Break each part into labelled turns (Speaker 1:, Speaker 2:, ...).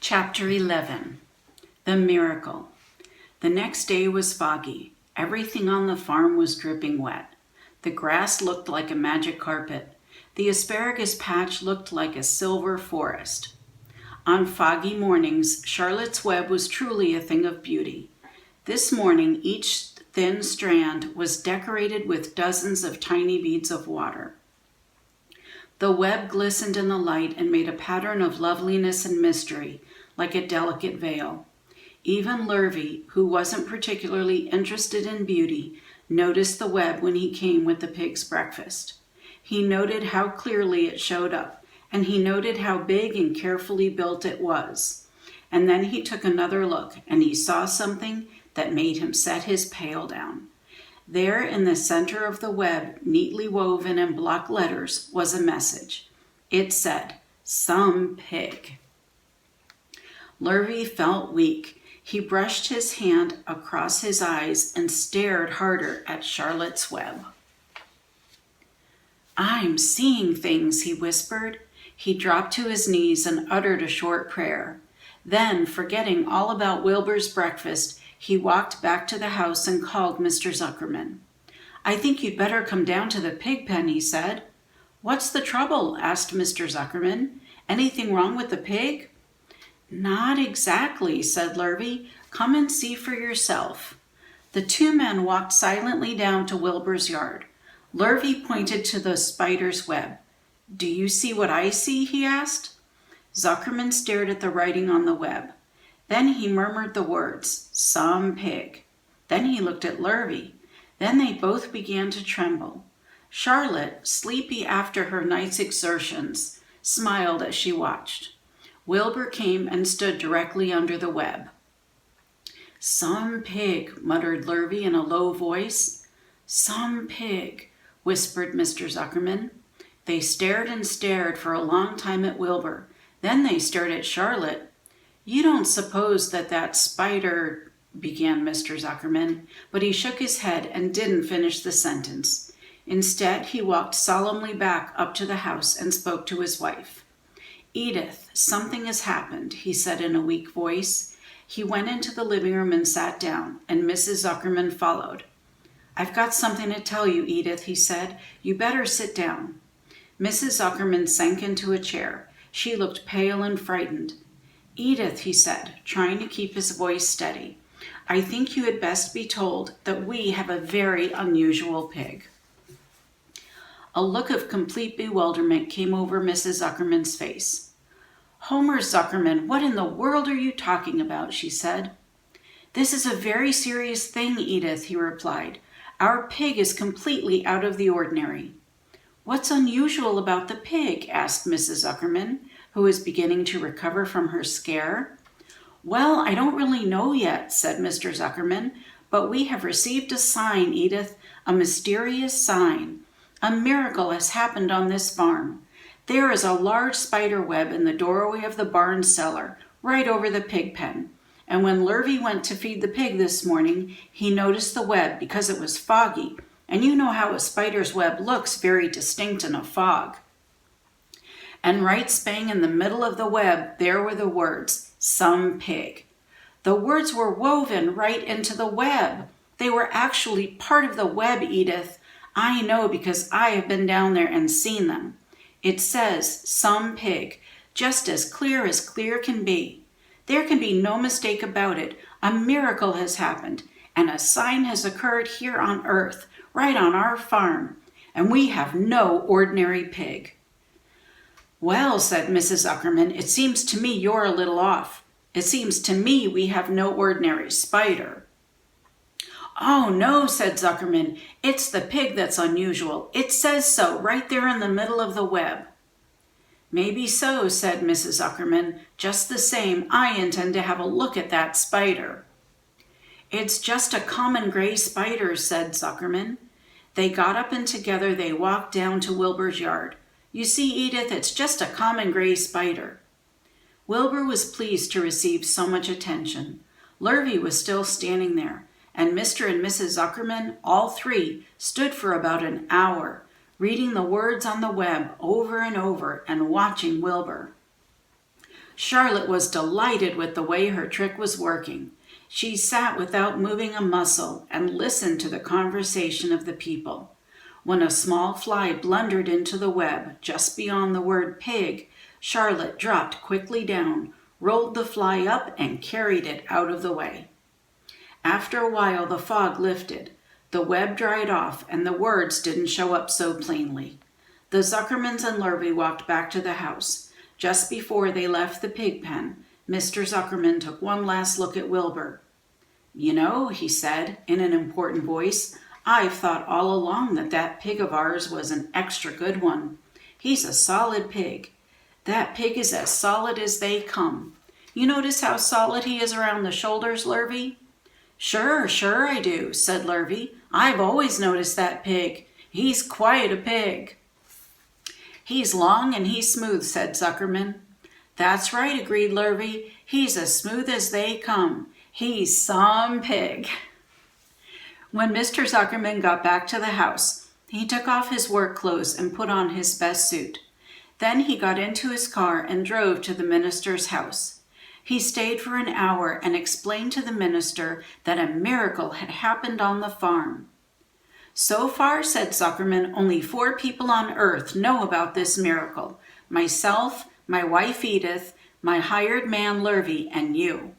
Speaker 1: Chapter 11. The Miracle. The next day was foggy. Everything on the farm was dripping wet. The grass looked like a magic carpet. The asparagus patch looked like a silver forest. On foggy mornings, Charlotte's Web was truly a thing of beauty. This morning, each thin strand was decorated with dozens of tiny beads of water. The web glistened in the light and made a pattern of loveliness and mystery, like a delicate veil. Even Lurvy, who wasn't particularly interested in beauty, noticed the web when he came with the pig's breakfast. He noted how clearly it showed up, and he noted how big and carefully built it was. And then he took another look, and he saw something that made him set his pail down. There in the center of the web, neatly woven in block letters, was a message. It said, "Some pig." Lurvy felt weak. He brushed his hand across his eyes and stared harder at Charlotte's Web. "I'm seeing things," he whispered. He dropped to his knees and uttered a short prayer. Then, forgetting all about Wilbur's breakfast, he walked back to the house and called Mr. Zuckerman. "I think you'd better come down to the pig pen," he said. "What's the trouble?" asked Mr. Zuckerman. "Anything wrong with the pig?" "Not exactly," said Lurvy. "Come and see for yourself." The two men walked silently down to Wilbur's yard. Lurvy pointed to the spider's web. "Do you see what I see?" he asked. Zuckerman stared at the writing on the web. Then he murmured the words, "Some pig." Then he looked at Lurvy. Then they both began to tremble. Charlotte, sleepy after her night's exertions, smiled as she watched. Wilbur came and stood directly under the web. "Some pig," muttered Lurvy in a low voice. "Some pig," whispered Mr. Zuckerman. They stared and stared for a long time at Wilbur. Then they stared at Charlotte. "You don't suppose that spider—" began Mr. Zuckerman, but he shook his head and didn't finish the sentence. Instead, he walked solemnly back up to the house and spoke to his wife. "Edith, something has happened," he said in a weak voice. He went into the living room and sat down, and Mrs. Zuckerman followed. "I've got something to tell you, Edith," he said. "You better sit down." Mrs. Zuckerman sank into a chair. She looked pale and frightened. "Edith," he said, trying to keep his voice steady, "I think you had best be told that we have a very unusual pig." A look of complete bewilderment came over Mrs. Zuckerman's face. "Homer Zuckerman, what in the world are you talking about?" she said. "This is a very serious thing, Edith," he replied. "Our pig is completely out of the ordinary." "What's unusual about the pig?" asked Mrs. Zuckerman, who was beginning to recover from her scare. "Well, I don't really know yet," said Mr. Zuckerman, "but we have received a sign, Edith, a mysterious sign. A miracle has happened on this farm. There is a large spider web in the doorway of the barn cellar, right over the pig pen. And when Lurvy went to feed the pig this morning, he noticed the web because it was foggy. And you know how a spider's web looks very distinct in a fog. And right spang in the middle of the web, there were the words, 'Some pig.' The words were woven right into the web. They were actually part of the web, Edith. I know because I have been down there and seen them. It says, 'Some pig,' just as clear can be. There can be no mistake about it. A miracle has happened, and a sign has occurred here on earth, right on our farm, and we have no ordinary pig." "Well," said Mrs. Zuckerman, "it seems to me you're a little off. It seems to me we have no ordinary spider." "Oh, no," said Zuckerman. "It's the pig that's unusual. It says so right there in the middle of the web." "Maybe so," said Mrs. Zuckerman. "Just the same, I intend to have a look at that spider." "It's just a common gray spider," said Zuckerman. They got up and together they walked down to Wilbur's yard. "You see, Edith, it's just a common gray spider." Wilbur was pleased to receive so much attention. Lurvy was still standing there, and Mr. and Mrs. Zuckerman, all three, stood for about an hour, reading the words on the web over and over and watching Wilbur. Charlotte was delighted with the way her trick was working. She sat without moving a muscle and listened to the conversation of the people. When a small fly blundered into the web just beyond the word pig, Charlotte dropped quickly down, rolled the fly up, and carried it out of the way. After a while, the fog lifted. The web dried off, and the words didn't show up so plainly. The Zuckermans and Lurvy walked back to the house. Just before they left the pig pen, Mr. Zuckerman took one last look at Wilbur. "You know," he said in an important voice, "I've thought all along that pig of ours was an extra good one. He's a solid pig. That pig is as solid as they come. You notice how solid he is around the shoulders, Lurvy?" Sure I do," said Lurvy. "I've always noticed that pig. He's quite a pig." "He's long and he's smooth," said Zuckerman. "That's right," agreed Lurvy. "He's as smooth as they come. He's some pig." When Mr. Zuckerman got back to the house, he took off his work clothes and put on his best suit. Then he got into his car and drove to the minister's house. He stayed for an hour and explained to the minister that a miracle had happened on the farm. "So far," said Zuckerman, "only 4 people on earth know about this miracle. Myself, my wife Edith, my hired man Lurvy, and you."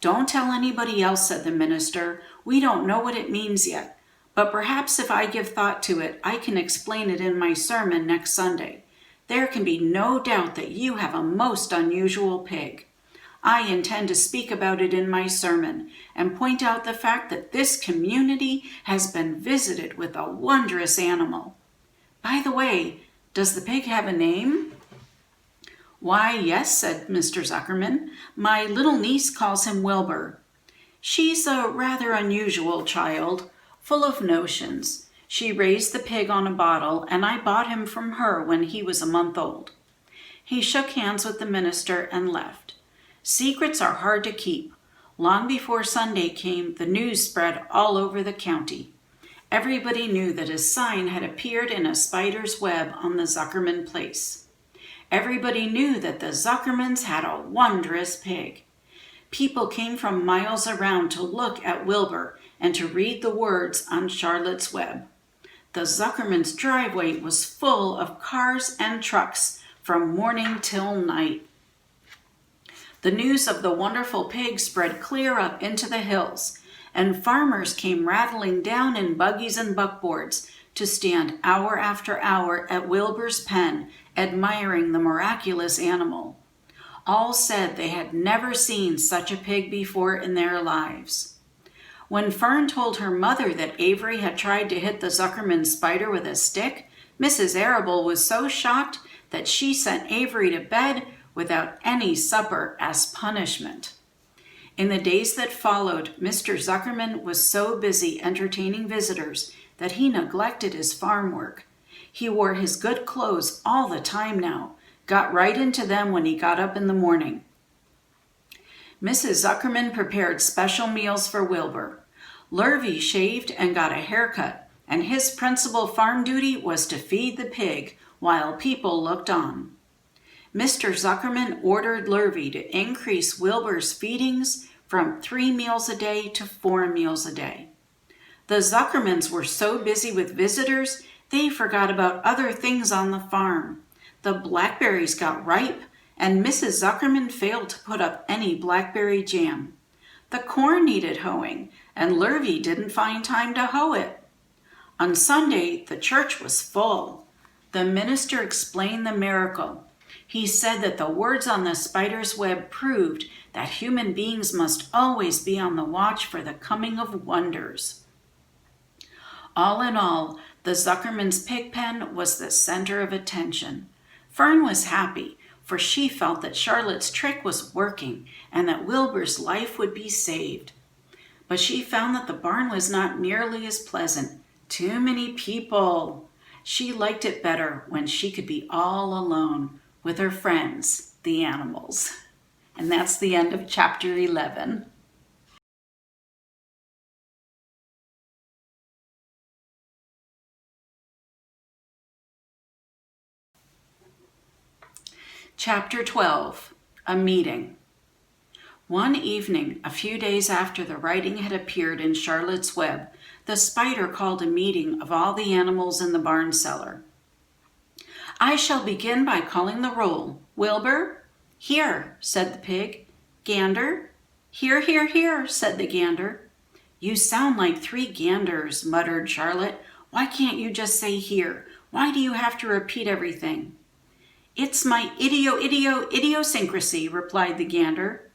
Speaker 1: "Don't tell anybody else," said the minister. "We don't know what it means yet. But perhaps if I give thought to it, I can explain it in my sermon next Sunday. There can be no doubt that you have a most unusual pig. I intend to speak about it in my sermon and point out the fact that this community has been visited with a wondrous animal. By the way, does the pig have a name?" "Why, yes," said Mr. Zuckerman. "My little niece calls him Wilbur. She's a rather unusual child, full of notions. She raised the pig on a bottle, and I bought him from her when he was a month old." He shook hands with the minister and left. Secrets are hard to keep. Long before Sunday came, the news spread all over the county. Everybody knew that a sign had appeared in a spider's web on the Zuckerman place. Everybody knew that the Zuckermans had a wondrous pig. People came from miles around to look at Wilbur and to read the words on Charlotte's web. The Zuckermans' driveway was full of cars and trucks from morning till night. The news of the wonderful pig spread clear up into the hills, and farmers came rattling down in buggies and buckboards to stand hour after hour at Wilbur's pen, admiring the miraculous animal. All said they had never seen such a pig before in their lives. When Fern told her mother that Avery had tried to hit the Zuckerman spider with a stick, Mrs. Arable was so shocked that she sent Avery to bed without any supper as punishment. In the days that followed, Mr. Zuckerman was so busy entertaining visitors that he neglected his farm work. He wore his good clothes all the time now, got right into them when he got up in the morning. Mrs. Zuckerman prepared special meals for Wilbur. Lurvy shaved and got a haircut, and his principal farm duty was to feed the pig while people looked on. Mr. Zuckerman ordered Lurvy to increase Wilbur's feedings from 3 meals a day to 4 meals a day. The Zuckermans were so busy with visitors, they forgot about other things on the farm. The blackberries got ripe, and Mrs. Zuckerman failed to put up any blackberry jam. The corn needed hoeing, and Lurvy didn't find time to hoe it. On Sunday, the church was full. The minister explained the miracle. He said that the words on the spider's web proved that human beings must always be on the watch for the coming of wonders. All in all, the Zuckerman's pig pen was the center of attention. Fern was happy, for she felt that Charlotte's trick was working and that Wilbur's life would be saved. But she found that the barn was not nearly as pleasant. Too many people. She liked it better when she could be all alone with her friends, the animals. And that's the end of chapter 11. Chapter 12, A meeting. One evening, a few days after the writing had appeared in Charlotte's Web, the spider called a meeting of all the animals in the barn cellar. "I shall begin by calling the roll. Wilbur?" "Here," said the pig. "Gander?" "Here, here, here," said the gander. "You sound like three ganders," muttered Charlotte. "Why can't you just say here? Why do you have to repeat everything?" "It's my idiosyncrasy," replied the gander.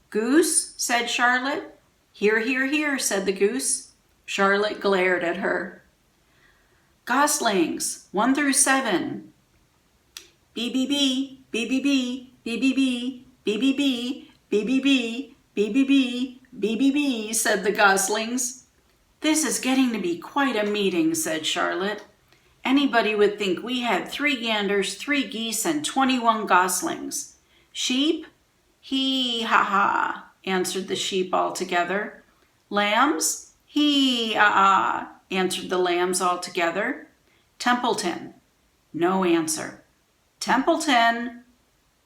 Speaker 1: "Goose?" said Charlotte. "Here, here, here," said the goose. Charlotte glared at her. "Goslings, 1 through 7. B-B-B, B-B-B, B-B-B, B-B-B, B-B-B, B-B-B, B-B-B, said the goslings. "This is getting to be quite a meeting," said Charlotte. "Anybody would think we had 3 ganders, 3 geese, and 21 goslings." "Sheep?" "Hee-ha-ha," answered the sheep all together. "Lambs?" "Hee-ah-ah," answered the lambs all together. "Templeton?" No answer. "Templeton?"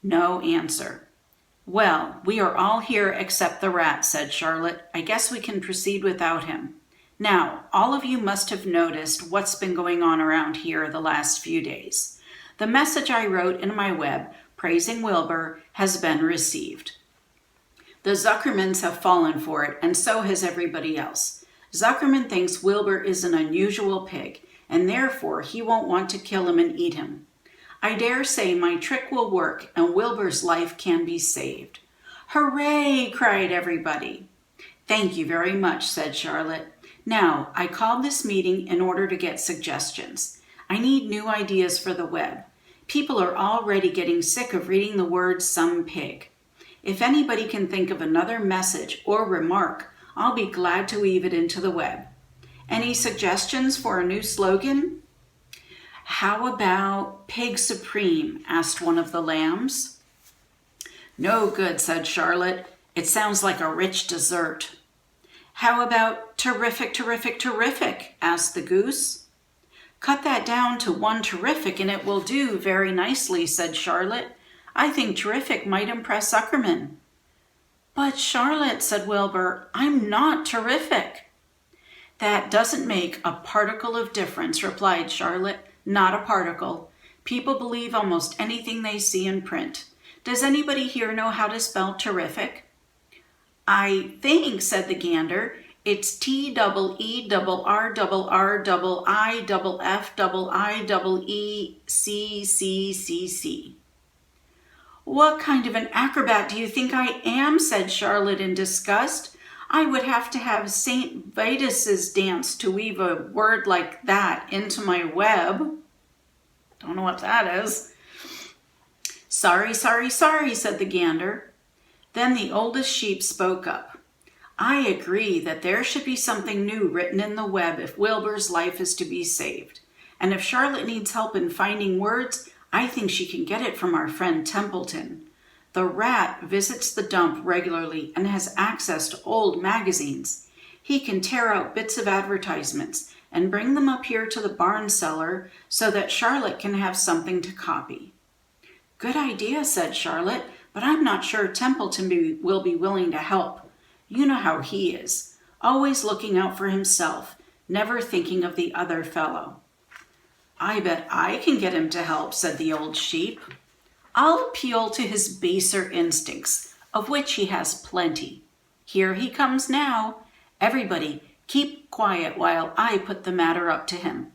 Speaker 1: No answer. "Well, we are all here except the rat," said Charlotte. "I guess we can proceed without him. Now, all of you must have noticed what's been going on around here the last few days. The message I wrote in my web praising Wilbur has been received. The Zuckermans have fallen for it, and so has everybody else. Zuckerman thinks Wilbur is an unusual pig, and therefore he won't want to kill him and eat him. I dare say my trick will work and Wilbur's life can be saved." "Hooray!" cried everybody. "Thank you very much," said Charlotte. "Now, I called this meeting in order to get suggestions. I need new ideas for the web. People are already getting sick of reading the words "some pig." If anybody can think of another message or remark, I'll be glad to weave it into the web. Any suggestions for a new slogan? "How about Pig Supreme?" asked one of the lambs. "No good," said Charlotte. "It sounds like a rich dessert." "How about Terrific, Terrific, Terrific?" asked the goose. "Cut that down to 1 terrific and it will do very nicely," said Charlotte. "I think terrific might impress Zuckerman." "But Charlotte," said Wilbur, "I'm not terrific." "That doesn't make a particle of difference," replied Charlotte. "Not a particle. People believe almost anything they see in print. Does anybody here know how to spell terrific?" "I think," said the gander, "it's TEERRIIFFIIECC." "What kind of an acrobat do you think I am?" said Charlotte in disgust. "I would have to have St. Vitus's dance to weave a word like that into my web." Don't know what that is. "Sorry, sorry, sorry," said the gander. Then the oldest sheep spoke up. "I agree that there should be something new written in the web if Wilbur's life is to be saved. And if Charlotte needs help in finding words, I think she can get it from our friend Templeton. The rat visits the dump regularly and has access to old magazines. He can tear out bits of advertisements and bring them up here to the barn cellar so that Charlotte can have something to copy." "Good idea," said Charlotte, "but I'm not sure Templeton will be willing to help. You know how he is, always looking out for himself, never thinking of the other fellow." "I bet I can get him to help," said the old sheep. "I'll appeal to his baser instincts, of which he has plenty. Here he comes now. Everybody, keep quiet while I put the matter up to him."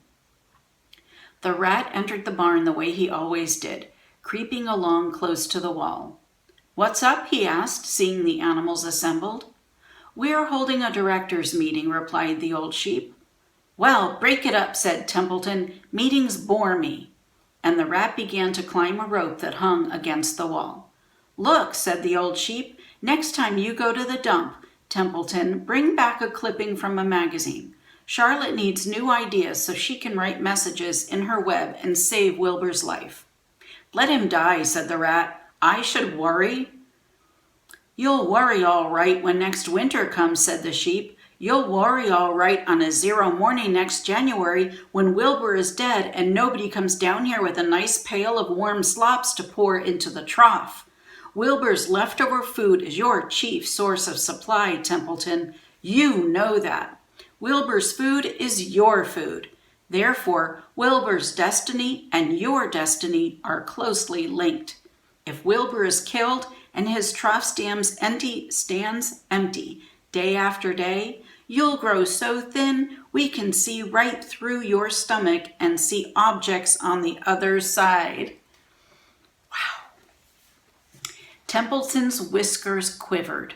Speaker 1: The rat entered the barn the way he always did, creeping along close to the wall. "What's up?" he asked, seeing the animals assembled. "We are holding a directors' meeting," replied the old sheep. "Well, break it up," said Templeton. "Meetings bore me." And the rat began to climb a rope that hung against the wall. "Look," said the old sheep, "next time you go to the dump, Templeton, bring back a clipping from a magazine. Charlotte needs new ideas so she can write messages in her web and save Wilbur's life." "Let him die," said the rat. "I should worry." "You'll worry all right when next winter comes," said the sheep. "You'll worry all right on a 0 morning next January when Wilbur is dead and nobody comes down here with a nice pail of warm slops to pour into the trough. Wilbur's leftover food is your chief source of supply, Templeton. You know that. Wilbur's food is your food. Therefore, Wilbur's destiny and your destiny are closely linked. If Wilbur is killed and his trough stands empty day after day, you'll grow so thin we can see right through your stomach and see objects on the other side. Templeton's whiskers quivered.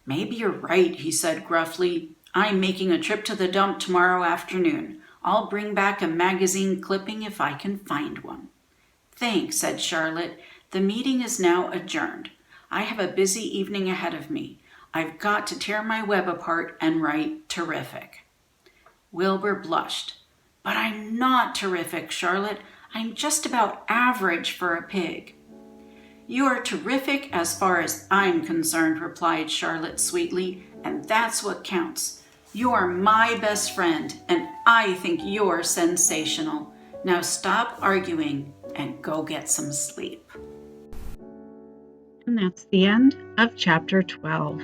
Speaker 1: Maybe you're right, he said gruffly. I'm making a trip to the dump tomorrow afternoon. I'll bring back a magazine clipping if I can find one. Thanks, said Charlotte. The meeting is now adjourned. I have a busy evening ahead of me. I've got to tear my web apart and write terrific. Wilbur blushed. But I'm not terrific, Charlotte. I'm just about average for a pig. You're terrific as far as I'm concerned, replied Charlotte sweetly, and that's what counts. You're my best friend, and I think you're sensational. Now stop arguing and go get some sleep.
Speaker 2: And that's the end of chapter 12.